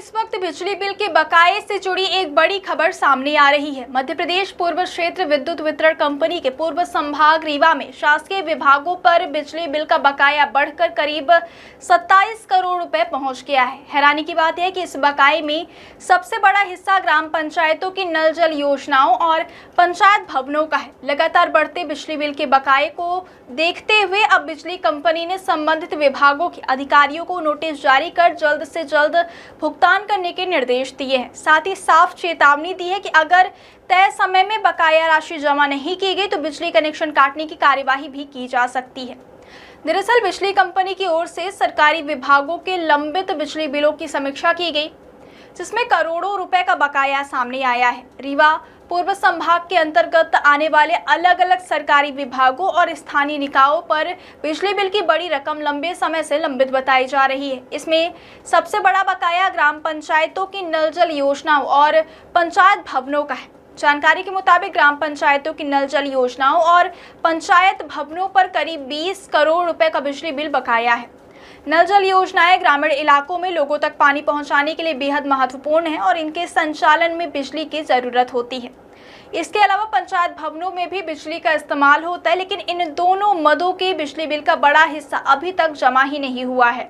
इस वक्त बिजली बिल के बकाये से जुड़ी एक बड़ी खबर सामने आ रही है। मध्य प्रदेश पूर्व क्षेत्र विद्युत वितरण कंपनी के पूर्व संभाग रीवा में शासकीय विभागों पर बिजली बिल का बकाया बढ़कर करीब 27 करोड़ रुपए पहुंच गया है। हैरानी की बात है कि इस बकाये में सबसे बड़ा हिस्सा ग्राम पंचायतों की नल जल योजनाओं और पंचायत भवनों का है। लगातार बढ़ते बिजली बिल के बकाये को देखते हुए अब बिजली कंपनी ने संबंधित विभागों के अधिकारियों को नोटिस जारी कर जल्द से जल्द भुगतान करने के निर्देश दिए हैं। साथ ही साफ चेतावनी दी है कि अगर तय समय में बकाया राशि जमा नहीं की गई तो बिजली कनेक्शन काटने की कार्यवाही भी की जा सकती है। दरअसल बिजली कंपनी की ओर से सरकारी विभागों के लंबित बिजली बिलों की समीक्षा की गई, जिसमें करोड़ों रुपए का बकाया सामने आया है। रीवा पूर्व संभाग के अंतर्गत आने वाले अलग अलग सरकारी विभागों और स्थानीय निकायों पर बिजली बिल की बड़ी रकम लंबे समय से लंबित बताई जा रही है। इसमें सबसे बड़ा बकाया ग्राम पंचायतों की नल जल योजनाओं और पंचायत भवनों का है। जानकारी के मुताबिक ग्राम पंचायतों की नल जल योजनाओं और पंचायत भवनों पर करीब 20 करोड़ रुपए का बिजली बिल बकाया है। नल जल योजनाएं ग्रामीण इलाकों में लोगों तक पानी पहुंचाने के लिए बेहद महत्वपूर्ण है और इनके संचालन में बिजली की जरूरत होती है। इसके अलावा पंचायत भवनों में भी बिजली का इस्तेमाल होता है, लेकिन इन दोनों मदों के बिजली बिल का बड़ा हिस्सा अभी तक जमा ही नहीं हुआ है।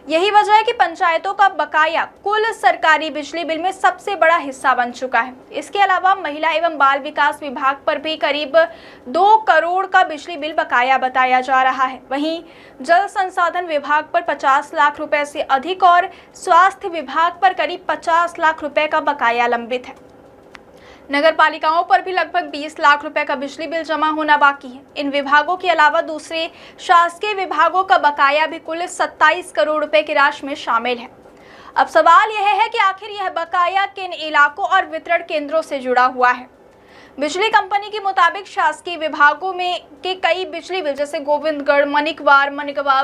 यही वजह है कि पंचायतों का बकाया कुल सरकारी बिजली बिल में सबसे बड़ा हिस्सा बन चुका है। इसके अलावा महिला एवं बाल विकास विभाग पर भी करीब 2 करोड़ का बिजली बिल बकाया बताया जा रहा है। वहीं जल संसाधन विभाग पर 50 लाख रुपए से अधिक और स्वास्थ्य विभाग पर करीब 50 लाख रुपए का बकाया लंबित है। नगर पालिकाओं पर भी लगभग 20 लाख रुपए का बिजली बिल जमा होना बाकी है। इन विभागों के अलावा दूसरे शासकीय विभागों का बकाया भी कुल 27 करोड़ रुपए की राशि में शामिल है। अब सवाल यह है कि आखिर यह बकाया किन इलाकों और वितरण केंद्रों से जुड़ा हुआ है। बिजली कंपनी के मुताबिक शासकीय विभागों में के कई बिजली बिल जैसे गोविंदगढ़, मनिकवार,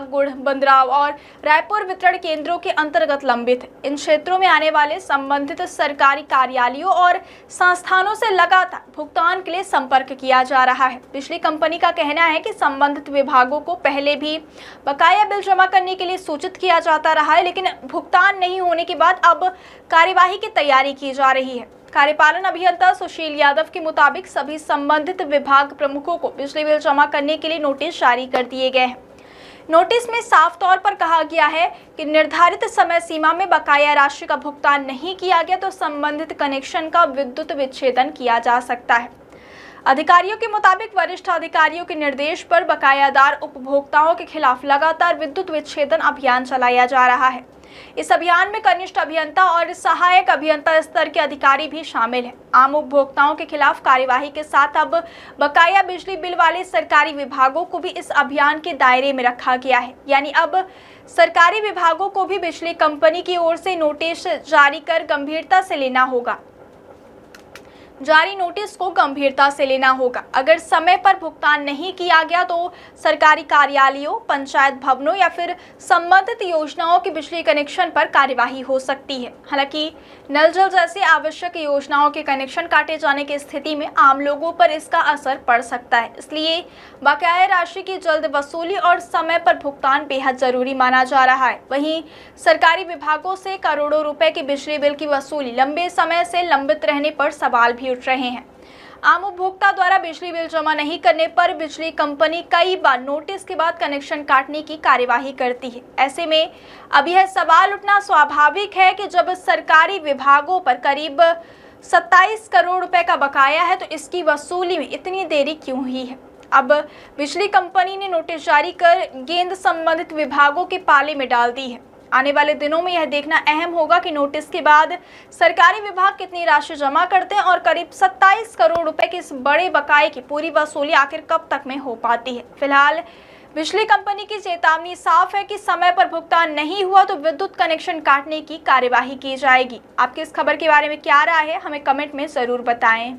गुड़, बंदराव और रायपुर वितरण केंद्रों के अंतर्गत लंबित है। इन क्षेत्रों में आने वाले संबंधित सरकारी कार्यालयों और संस्थानों से लगातार भुगतान के लिए संपर्क किया जा रहा है। बिजली कंपनी का कहना है कि संबंधित विभागों को पहले भी बकाया बिल जमा करने के लिए सूचित किया जाता रहा है, लेकिन भुगतान नहीं होने के बाद अब कार्यवाही की तैयारी की जा रही है। कार्यपालन अभियंता सुशील यादव के मुताबिक सभी संबंधित विभाग प्रमुखों को बिजली बिल जमा करने के लिए नोटिस जारी कर दिए गए हैं। नोटिस में साफ तौर पर कहा गया है कि निर्धारित समय सीमा में बकाया राशि का भुगतान नहीं किया गया तो संबंधित कनेक्शन का विद्युत विच्छेदन किया जा सकता है। अधिकारियों के मुताबिक वरिष्ठ अधिकारियों के निर्देश पर बकायादार उपभोक्ताओं के खिलाफ लगातार विद्युत विच्छेदन अभियान चलाया जा रहा है। इस अभियान में कनिष्ठ अभियंता और सहायक अभियंता स्तर के अधिकारी भी शामिल हैं। आम उपभोक्ताओं के खिलाफ कार्यवाही के साथ अब बकाया बिजली बिल वाले सरकारी विभागों को भी इस अभियान के दायरे में रखा गया है। यानी अब सरकारी विभागों को भी बिजली कंपनी की ओर से नोटिस जारी कर गंभीरता से लेना होगा। जारी नोटिस को गंभीरता से लेना होगा। अगर समय पर भुगतान नहीं किया गया तो सरकारी कार्यालयों, पंचायत भवनों या फिर संबंधित योजनाओं के बिजली कनेक्शन पर कार्यवाही हो सकती है। हालांकि नल जल जैसी आवश्यक योजनाओं के कनेक्शन काटे जाने की स्थिति में आम लोगों पर इसका असर पड़ सकता है। इसलिए बकाया राशि की जल्द वसूली और समय पर भुगतान बेहद जरूरी माना जा रहा है। वहीं सरकारी विभागों से करोड़ों रुपए के बिजली बिल की वसूली लंबे समय से लंबित रहने पर सवाल भी उठ रहे हैं। आम उपभोक्ता द्वारा बिजली बिल जमा नहीं करने पर बिजली कंपनी कई बार नोटिस के बाद कनेक्शन काटने की कार्यवाही करती है। ऐसे में अब यह सवाल उठना स्वाभाविक है कि जब सरकारी विभागों पर करीब 27 करोड़ रुपए का बकाया है तो इसकी वसूली में इतनी देरी क्यों हुई है। अब बिजली कंपनी ने नोटिस जारी कर गेंद संबंधित विभागों के पाले में डाल दी है। आने वाले दिनों में यह देखना अहम होगा कि नोटिस के बाद सरकारी विभाग कितनी राशि जमा करते हैं और करीब 27 करोड़ रुपए के इस बड़े बकाये की पूरी वसूली आखिर कब तक में हो पाती है। फिलहाल बिजली कंपनी की चेतावनी साफ है कि समय पर भुगतान नहीं हुआ तो विद्युत कनेक्शन काटने की कार्यवाही की जाएगी। आपकी इस खबर के बारे में क्या राय है, हमें कमेंट में जरूर बताएं।